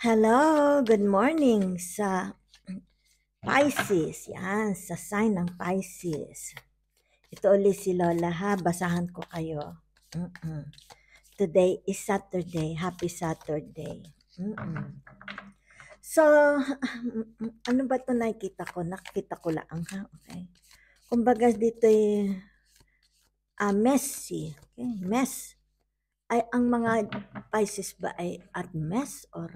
Hello, good morning sa Pisces. Yan, sa sign ng Pisces. Ito ulit si Lola ha, basahan ko kayo. Mm-mm. Today is Saturday. Happy Saturday. Mm-mm. So, ano ba ito nakikita ko? Nakikita ko lang ha, okay. Kumbaga dito messy. Okay, mess. Ay, ang mga Pisces ba ay at mess or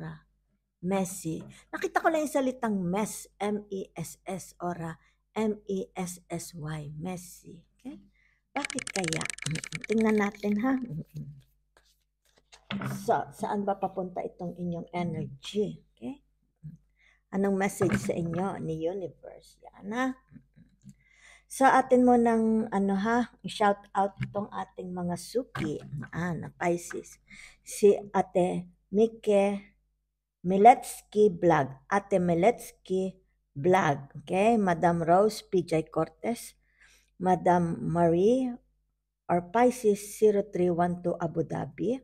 messy? Nakita ko lang yung salitang mess, M-E-S-S or M-E-S-S-Y, messy. Okay? Bakit kaya? Tingnan natin ha. So, saan ba papunta itong inyong energy? Okay? Anong message sa inyo ni universe? Yan ha. Sa atin mo ng ano ha, shout out itong ating mga suki na Pisces. Si Ate Mike Miletsky Vlog. Ate Miletsky Vlog. Okay? Madam Rose PJ Cortez. Madam Marie or Pisces 0312 Abu Dhabi.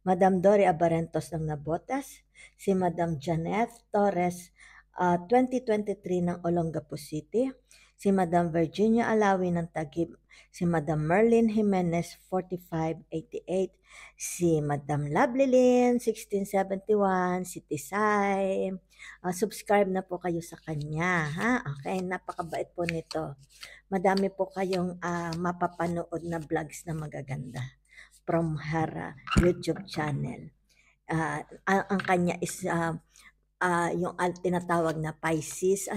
Madam Dory Abarentos ng Nabotas. Si Madam Janet Torres 2023 ng Olongapo City. Si Madam Virginia Alawi ng Taguig, si Madam Merlin Jimenez 4588, si Madam Lovely Lynn 1671, si Tisay. Subscribe na po kayo sa kanya, ha? Okay, napakabait po nito. Madami po kayong mapapanood na vlogs na magaganda from her YouTube channel. Ang kanya is yung tinatawag na Pisces,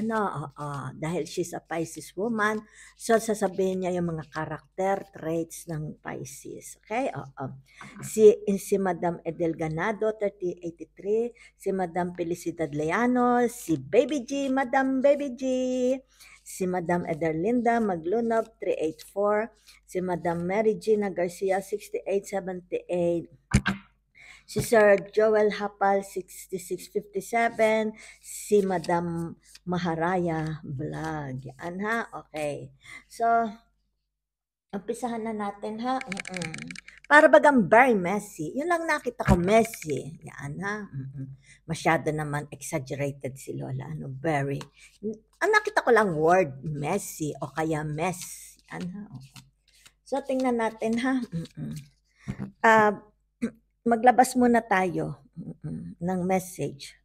dahil she's a Pisces woman, so sasabihin niya yung mga character traits ng Pisces. Okay? Si Madam Edel Ganado, 3083, si Madam Felicidad Leano, si Baby G, Madam Baby G, si Madam Ederlinda Maglunob, 384, si Madam Mary Gina Garcia, 6878, si Sir Joel Hapal 6657, si Madam Maharaya Vlog. Yan ha, okay. So, umpisahan na natin ha. Para bagang very messy. Yun lang nakita ko, messy. Yan ha. Masyado naman exaggerated si Lola. Very. Ang nakita ko lang word, messy o kaya mess. Yan ha. Okay. So, tingnan natin ha. Maglabas muna tayo ng message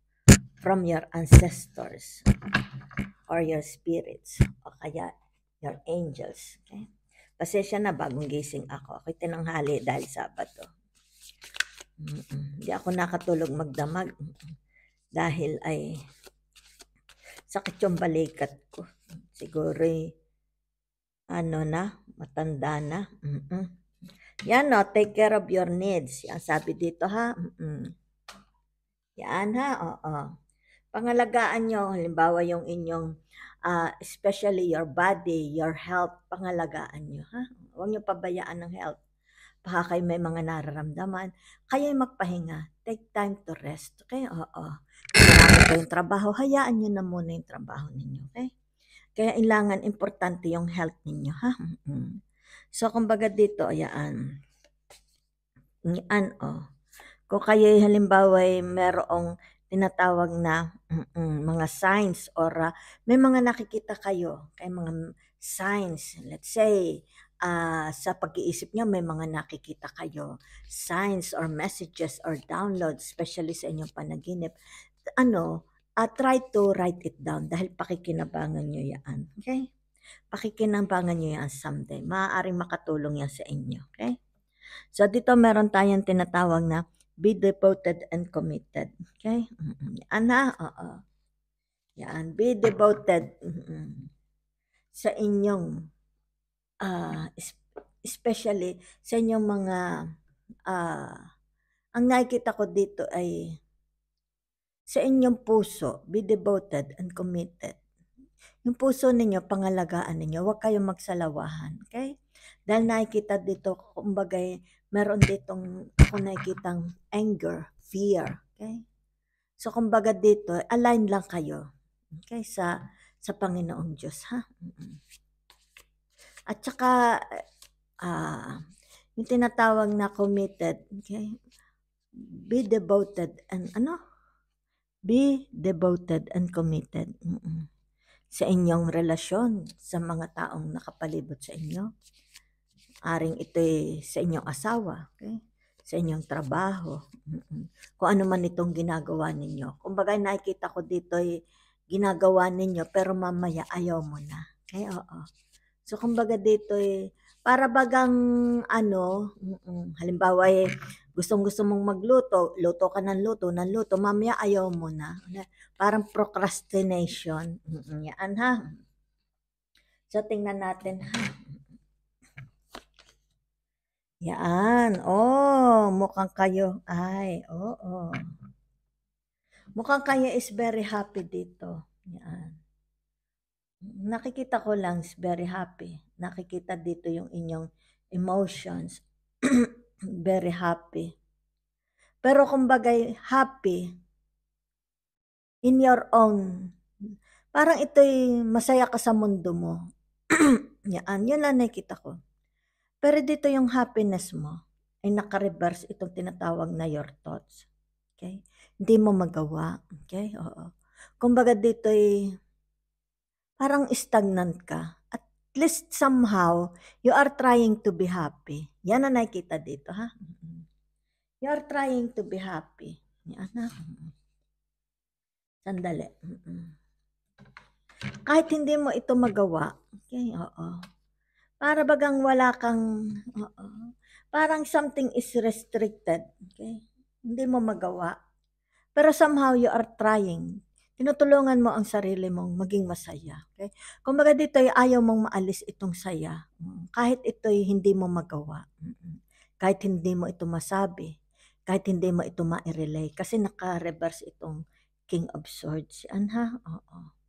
from your ancestors or your spirits o kaya your angels. Okay? Pasensya na, bagong gising ako. Ako'y tinanghali dahil Sabado. Hindi ako nakatulog magdamag dahil ay sakit yung balikat ko. Siguro matanda na. Yan take care of your needs. Yan sabi dito ha. Yan ha, oo. Pangalagaan nyo, halimbawa yung inyong, especially your body, your health, pangalagaan nyo ha. Huwag nyo pabayaan ng health. Baka kayo may mga nararamdaman, kayo'y magpahinga. Take time to rest, okay? Oo. Marami kayong trabaho, hayaan nyo na muna yung trabaho ninyo, okay? Kaya kailangan importante yung health ninyo, ha? So, kumbaga dito, ayan. Kung kayo halimbawa ay merong tinatawag na mga signs or may mga nakikita kayo, kay mga signs, let's say, sa pag-iisip niyo may mga nakikita kayo, signs or messages or downloads, especially sa inyong panaginip, try to write it down dahil pakikinabangan nyo yan. Okay? Pakikinabangan nyo yan someday. Maaaring makatulong yan sa inyo. Okay? So, dito meron tayong tinatawag na be devoted and committed. Okay? Yan ha? Oo. Yan. Be devoted sa inyong, especially sa inyong mga, ang nakikita ko dito ay sa inyong puso, be devoted and committed. Yung puso ninyo, pangalagaan ninyo, huwag kayong magsalawahan. Okay? Dahil nakikita dito, kumbaga, meron ditong ako nakikitang anger, fear. Okay? So, kumbaga dito, align lang kayo. Okay? Sa Panginoong Diyos, ha? At saka, yung tinatawag na committed, okay? Be devoted and Be devoted and committed sa inyong relasyon sa mga taong nakapalibot sa inyo. Aring ito'y sa inyong asawa, okay? Sa inyong trabaho. Kung ano man itong ginagawa ninyo. Kumbaga nakikita ko dito ay ginagawa ninyo pero mamaya ayaw mo na. Okay, oo. So kumbaga dito ay para bagang ano, halimbawa gustong-gusto mong magluto, luto ka ng luto, mamaya ayaw mo na. Parang procrastination. Yan ha. So tingnan natin ha. Yan. Oh, mukhang kayo. Ay, oo. Mukhang kayo is very happy dito. Yan. Nakikita ko lang is very happy. Nakikita dito yung inyong emotions. Very happy. Pero kumbaga happy in your own. Parang ito'y masaya ka sa mundo mo. Yan. Yun lang nakikita ko. Pero dito yung happiness mo ay naka-reverse itong tinatawag na your thoughts. Okay? Hindi mo magawa. Okay? Oo. Kumbaga dito ay parang stagnant ka. At least somehow, you are trying to be happy. Yan ang nakikita dito, ha? You are trying to be happy. Yan na. Sandali. Kahit hindi mo ito magawa. Okay? Oo. Para bagang wala kang, parang something is restricted. Okay? Hindi mo magawa. Pero somehow you are trying. Tinutulungan mo ang sarili mong maging masaya. Okay? Kumbaga dito ay ayaw mong maalis itong saya. Kahit ito'y hindi mo magawa. Kahit hindi mo ito masabi. Kahit hindi mo ito ma-relay. Kasi naka-reverse itong King of Swords. Yan ha? Oo.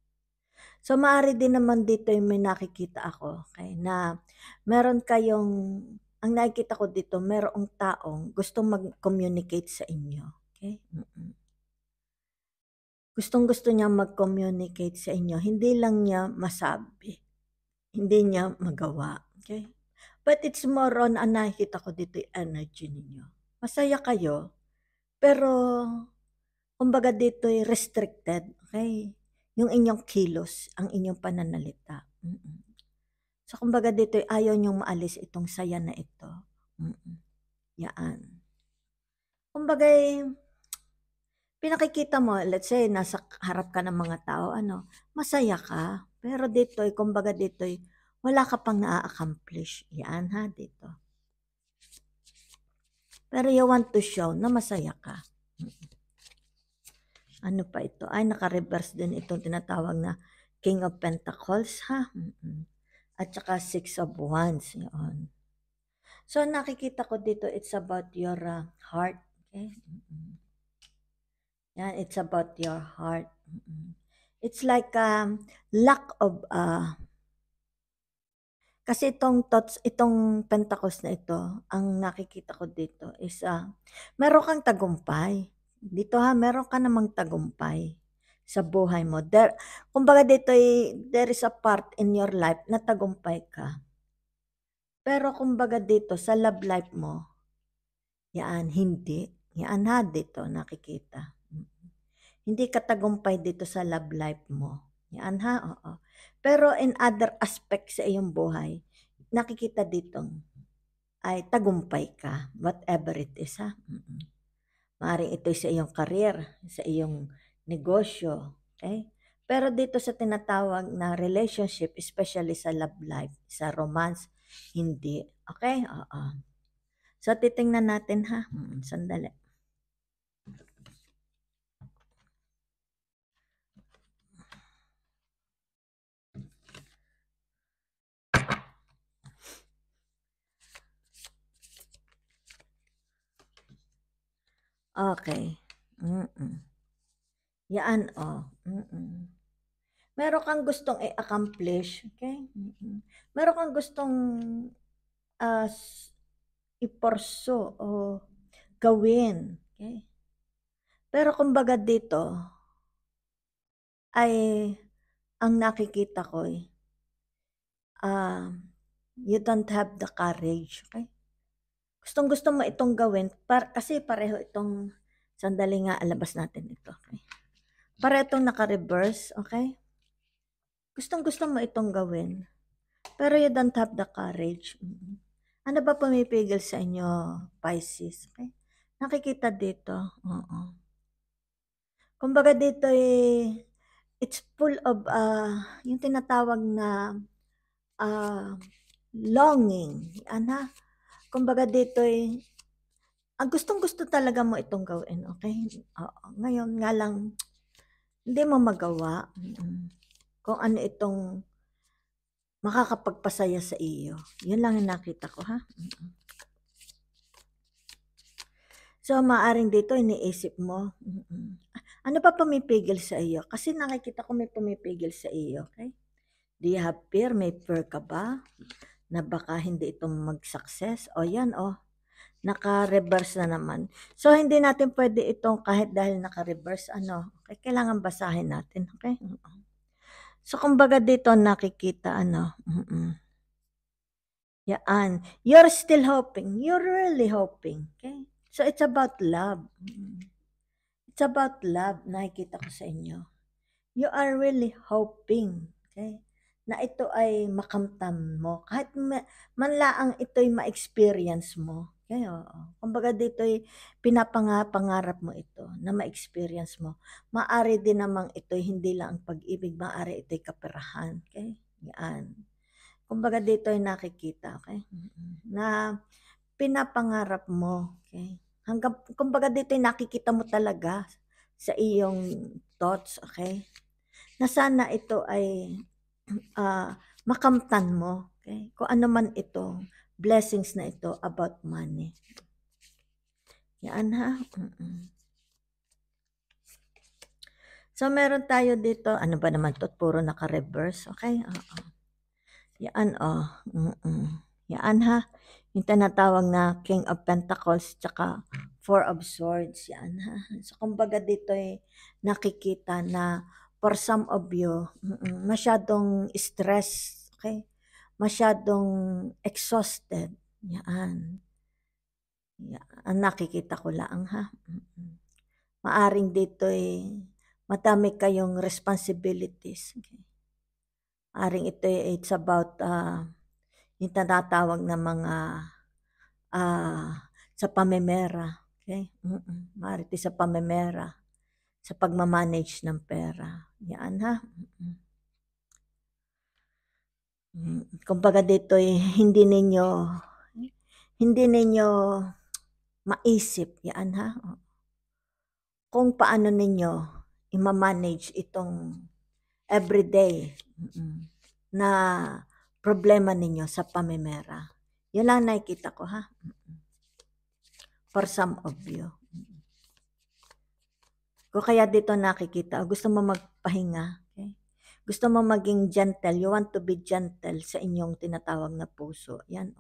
So, maaari din naman dito yung may nakikita ako, okay, na meron kayong, ang nakikita ko dito, merong taong gustong mag-communicate sa inyo. Okay? Gustong-gusto niya mag-communicate sa inyo. Hindi lang niya masabi. Hindi niya magawa. Okay? But it's more on, ang nakikita ko dito yung energy ninyo. Masaya kayo, pero kumbaga dito ay restricted. Okay? Yung inyong kilos, ang inyong pananalita. So, kumbaga dito, ayaw niyong maalis itong saya na ito. Yan. Kumbaga, pinakikita mo, let's say, nasa harap ka ng mga tao, masaya ka. Pero dito, kumbaga dito, wala ka pang na-accomplish. Yan ha, dito. Pero you want to show na masaya ka. Ano pa ito? Ay, naka-reverse din itong tinatawag na King of Pentacles, ha? At saka Six of Wands. Yun. So, nakikita ko dito, it's about your heart. Okay? Yan, it's about your heart. It's like lack of, kasi itong thoughts, itong pentacles na ito, ang nakikita ko dito is, meron kang tagumpay. Dito ha, meron ka namang tagumpay sa buhay mo. Kumbaga dito, there is a part in your life na tagumpay ka. Pero kumbaga dito, sa love life mo, yan, hindi. Yan ha, dito, nakikita. Hindi ka tagumpay dito sa love life mo. Yan ha, oo. Pero in other aspects sa iyong buhay, nakikita dito, ay tagumpay ka, whatever it is ha. Maaaring ito sa iyong career, sa iyong negosyo, okay? Pero dito sa tinatawag na relationship, especially sa love life, sa romance, hindi. Okay? Oo. So, titingnan natin ha. Sandali. Okay. Yan, oh. Meron kang gustong i-accomplish, okay? Meron kang gustong iporso o gawin, okay? Pero kumbaga dito, ay ang nakikita ko you don't have the courage, okay? Gustong-gusto mo itong gawin kasi pareho itong, sandali nga, alabas natin ito, okay? para itong naka-reverse, okay? Gustong-gusto mo itong gawin, pero you don't have the courage. Ano ba pumipigil sa inyo, Pisces? Okay? Nakikita dito, oo. Kumbaga dito it's full of yung tinatawag na longing. Kumbaga dito ang gustong-gusto talaga mo itong gawin, okay? Oo. Ngayon nga lang, hindi mo magawa. Kung ano itong makakapagpasaya sa iyo. Yun lang yung nakita ko, ha? So, maaring dito iniisip mo, ano pa pumipigil sa iyo? Kasi nakikita ko may pumipigil sa iyo, okay? Do you have fear? May fear ka ba? Na baka hindi ito mag-success? O yan, naka-reverse na naman. So, hindi natin pwede itong kahit dahil naka-reverse, okay? Kailangan basahin natin, okay? So, kumbaga dito nakikita, yan. You're still hoping. You're really hoping, okay? So, it's about love. It's about love, nakikita ko sa inyo. You are really hoping, okay, na ito ay makamtam mo. Kahit manlaang ito'y ma-experience mo. Okay, oo. Kumbaga dito'y pinapangarap mo ito, na ma-experience mo. Maari din namang ito'y hindi lang ang pag-ibig, maari ito'y kaperahan. Okay, yan. Kumbaga dito'y nakikita, okay, na pinapangarap mo, okay? Kumbaga dito'y nakikita mo talaga sa iyong thoughts, okay? Na sana ito ay makamtan mo, okay? Kung ano man ito, blessings na ito about money. Yan, ha? So, meron tayo dito, ano ba naman to? Puro naka-reverse, okay? Yan, yan, ha? Yung tinatawag na King of Pentacles tsaka Four of Swords, yan, ha? So, kumbaga dito nakikita na for some of you, masyadong stress, okay? Masyadong exhausted, yan. Ang nakikita ko lang, ha? Maaring dito madami kayong responsibilities, okay? Maaring ito it's about yung tinatawag na mga sa pamemera, okay? Maaari ito sa pamemera, sa pagmamanage ng pera. Yan, ha? Kumbaga dito hindi ninyo maisip, yan, ha? Kung paano ninyo i-manage itong everyday na problema ninyo sa pamemera. Yun lang nakikita ko, ha? For some of you. Kung kaya dito nakikita, gusto mo magpahinga, okay? Gusto mo maging gentle, you want to be gentle sa inyong tinatawag na puso. Yan,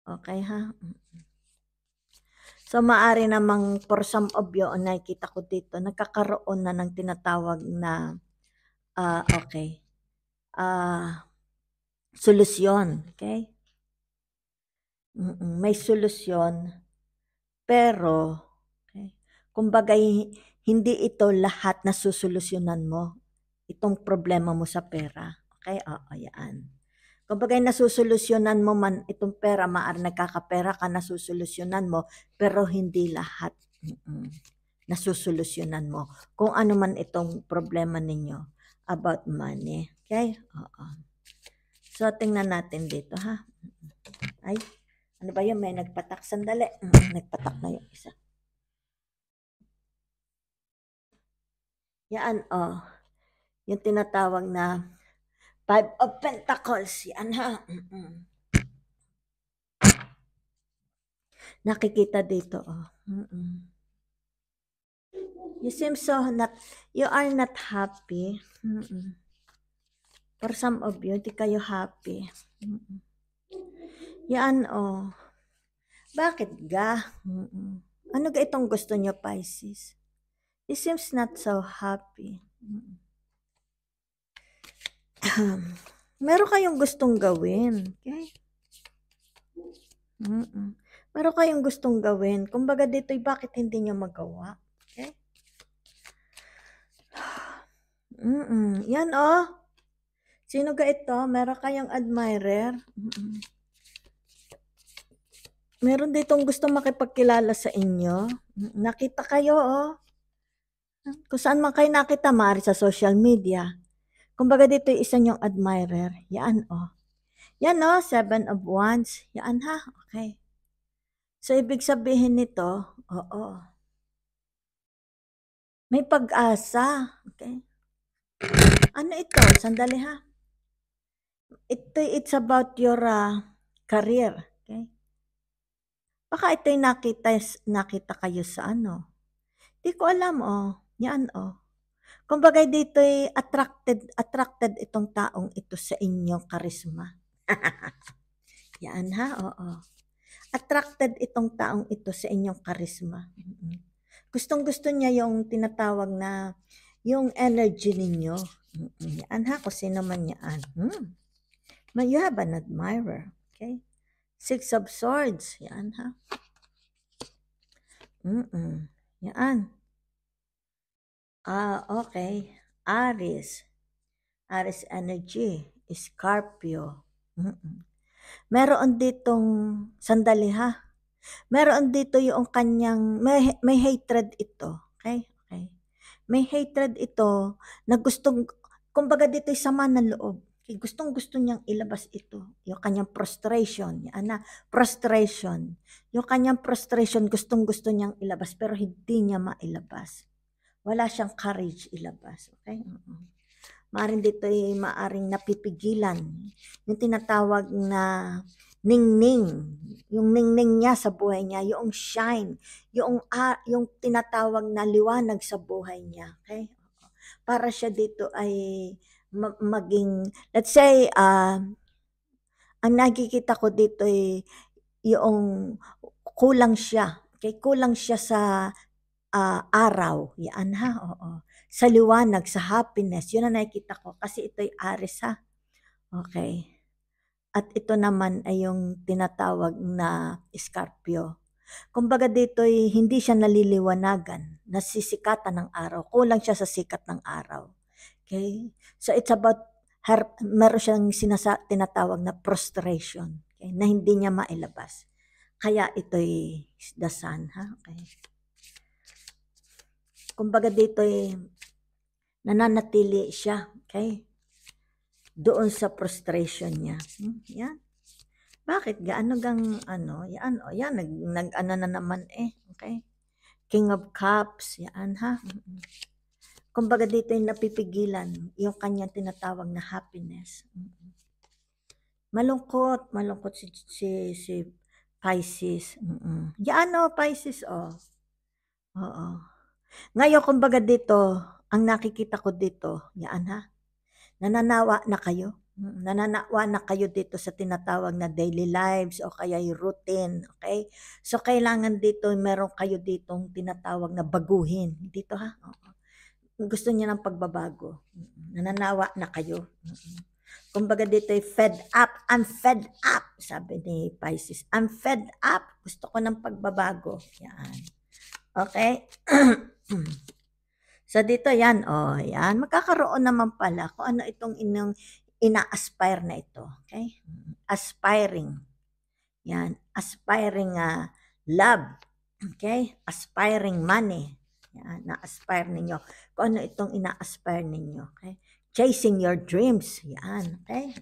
Okay, ha? So, maari namang for some of you, nakikita ko dito, nagkakaroon na ng tinatawag na, solusyon, okay? May solusyon, pero, okay, kumbaga, hindi ito lahat na susolusyonan mo, itong problema mo sa pera. Okay? Yan. Kumbaga, nasusolusyonan mo man itong pera, maaari nagkakapera ka, nasusolusyonan mo, pero hindi lahat nasusolusyonan mo. Kung ano man itong problema ninyo about money. Okay? So, tingnan natin dito, ha? Ay, ano ba yun? May nagpatak. Sandali. Nagpatak na yung isa. Yan, yung tinatawag na Five of Pentacles. Yan, ha? Nakikita dito, You seem you are not happy. For some of you, hindi kayo happy. Yan, Bakit ga? Ano ga itong gusto nyo, Pisces? You seems not so happy. Meron kayong gustong gawin. Okay? Meron kayong gustong gawin. Kumbaga dito'y bakit hindi nyo magawa. Okay? Yan, oh. Sino ga ito? Meron kayong admirer? Meron ditong gusto makipagkilala sa inyo. Nakita kayo, oh. Kung saan man kayo nakita, maaari sa social media. Kumbaga dito yung isa niyong admirer. Yan, oh. Yan, oh, 7 of Wands. Yan, ha? Okay. So, ibig sabihin nito, oo. May pag-asa. Okay. Ano ito? Sandali, ha? It's about your career. Okay. Baka ito'y nakita kayo sa ano. Di ko alam, oh. Yan, oh. Kumbaga dito'y attracted itong taong ito sa inyong karisma. Yan, ha? Oo. Attracted itong taong ito sa inyong karisma. Gustong-gusto niya yung tinatawag na yung energy ninyo. Yan, ha? Kung sino man yan. You have an admirer. Okay? 6 of Swords. Yan, ha? Yan. Okay. Aries energy. Scorpio. Meron ditong, sandali ha. Meron dito yung kanyang, may hatred ito. Okay? Okay. May hatred ito na gustong, kumbaga dito'y sama ng loob. Gustong-gusto niyang ilabas ito. Yung kanyang frustration. Yan na, frustration. Yung kanyang frustration, gustong-gusto niyang ilabas pero hindi niya mailabas. Wala siyang courage ilabas. Okay? Maaring dito'y maaring napipigilan. Yung tinatawag na ningning. Yung ningning niya sa buhay niya, yung shine, yung tinatawag na liwanag sa buhay niya. Okay? Para siya dito ay maging, let's say, ang nakikita ko dito ay yung kulang siya. Okay? Kulang siya sa araw. Yan ha, oo. Sa liwanag, sa happiness. Yun ang nakikita ko. Kasi ito'y Aries ha. Okay. At ito naman ay yung tinatawag na Scorpio. Kumbaga dito'y hindi siya naliliwanagan, nasisikatan ng araw. Kulang siya sa sikat ng araw. Okay? So it's about meron siyang tinatawag na frustration. Okay? Na hindi niya mailabas. Kaya ito'y the sun. Ha? Okay. Kumbaga dito'y nananatili siya. Okay? Doon sa frustration niya. Yan. Bakit? Gaano gang ano? Yan, o yan, nag-ano na naman eh. Okay? King of Cups. Yan ha. Kumbaga dito yung napipigilan yung kanyang tinatawag na happiness. Malungkot si Pisces. Yan o, Pisces o. Oo. Ngayon, kumbaga dito, ang nakikita ko dito, yan ha, nananawa na kayo. Nananawa na kayo dito sa tinatawag na daily lives o kaya yung routine. Okay? So, kailangan dito, meron kayo ditong tinatawag na baguhin. Dito ha. Gusto niya ng pagbabago. Nananawa na kayo. Kumbaga dito ay fed up. I'm fed up, sabi ni Pisces. I'm fed up. Gusto ko ng pagbabago. Yan. Okay? So dito yan, yan. Magkakaroon naman pala kung ano itong inyong ina-aspire na ito. Okay? Aspiring. Yan. Aspiring love. Okay? Aspiring money. Yan. Na-aspire ninyo. Kung ano itong ina-aspire ninyo. Okay? Chasing your dreams. Yan. Okay?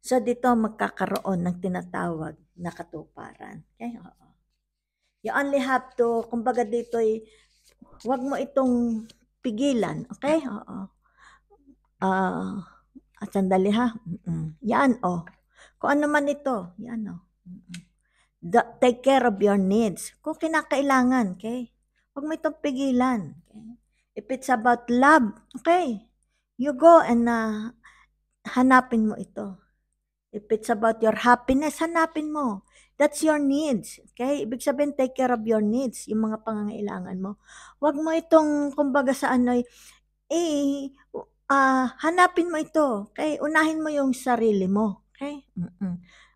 So dito magkakaroon ng tinatawag na katuparan. Okay? Oo. You only have to, kumbaga dito'y wag mo itong pigilan, okay? Oo. Sandali ha. Yan, Kung ano man ito, yan, take care of your needs. Kung kinakailangan, okay? Wag mo itong pigilan, okay? If it's about love, okay? You go and hanapin mo ito. If it's about your happiness, hanapin mo. That's your needs. Okay? Ibig sabihin, take care of your needs, yung mga pangangailangan mo. Huwag mo itong, kumbaga sa ano'y, hanapin mo ito. Okay? Unahin mo yung sarili mo. Okay?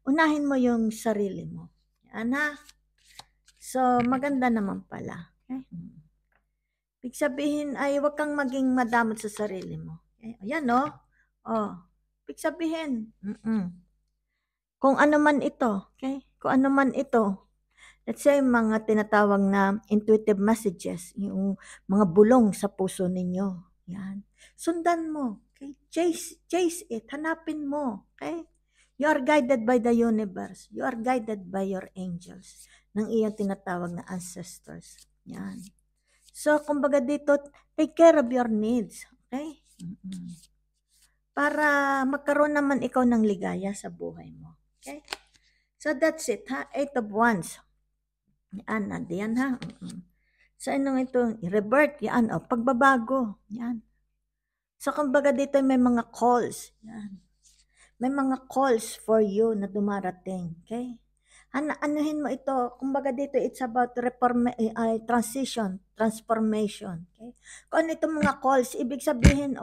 Unahin mo yung sarili mo. Yan ha? So, maganda naman pala. Okay? Ibig sabihin ay huwag kang maging madamot sa sarili mo. Okay? Ayan, no? Oh. Ibig sabihin, kung ano man ito, okay? Kung ano man ito, let's say mga tinatawag na intuitive messages, yung mga bulong sa puso ninyo. Yan. Sundan mo. Okay? Chase it. Hanapin mo. Okay? You are guided by the universe. You are guided by your angels ng iyong tinatawag na ancestors. Yan. So, kumbaga dito, take care of your needs. Okay? Para magkaroon naman ikaw ng ligaya sa buhay mo. Okay? So, that's it, ha? 8 of Wands. Yan, nandiyan, ha? So, anong ito? Revert, yan, o, pagbabago. Yan. So, kumbaga dito may mga calls. Yan. May mga calls for you na dumarating. Okay? Anuhin mo ito. Kumbaga dito, it's about transition, transformation. Okay? Kung ano itong mga calls, ibig sabihin,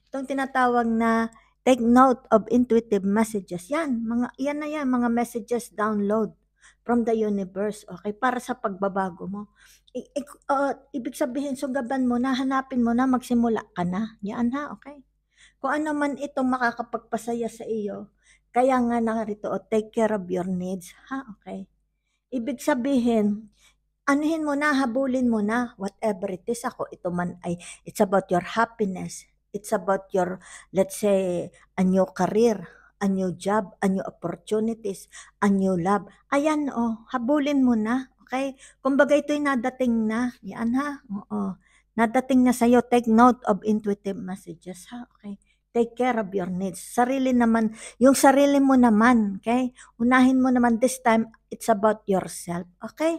itong tinatawag na take note of intuitive messages. Yan, yan na yan, mga messages download from the universe. Okay? Para sa pagbabago mo. Ibig sabihin, sugaban mo na, hanapin mo na, magsimula ka na. Yan ha, okay? Kung ano man itong makakapagpasaya sa iyo, kaya nga narito, take care of your needs. Ha? Okay. Ibig sabihin, anuhin mo na, habulin mo na, whatever it is. Ako, ito man ay, it's about your happiness. It's about your, let's say, a new career, a new job, a new opportunities, a new love. Ayan, habulin mo na. Okay? Kumbaga ito'y nadating na. Yan ha? Oo. Nadating na sa'yo. Take note of intuitive messages. Ha? Okay? Take care of your needs. Sarili naman, yung sarili mo naman, okay? Unahin mo naman this time, it's about yourself, okay?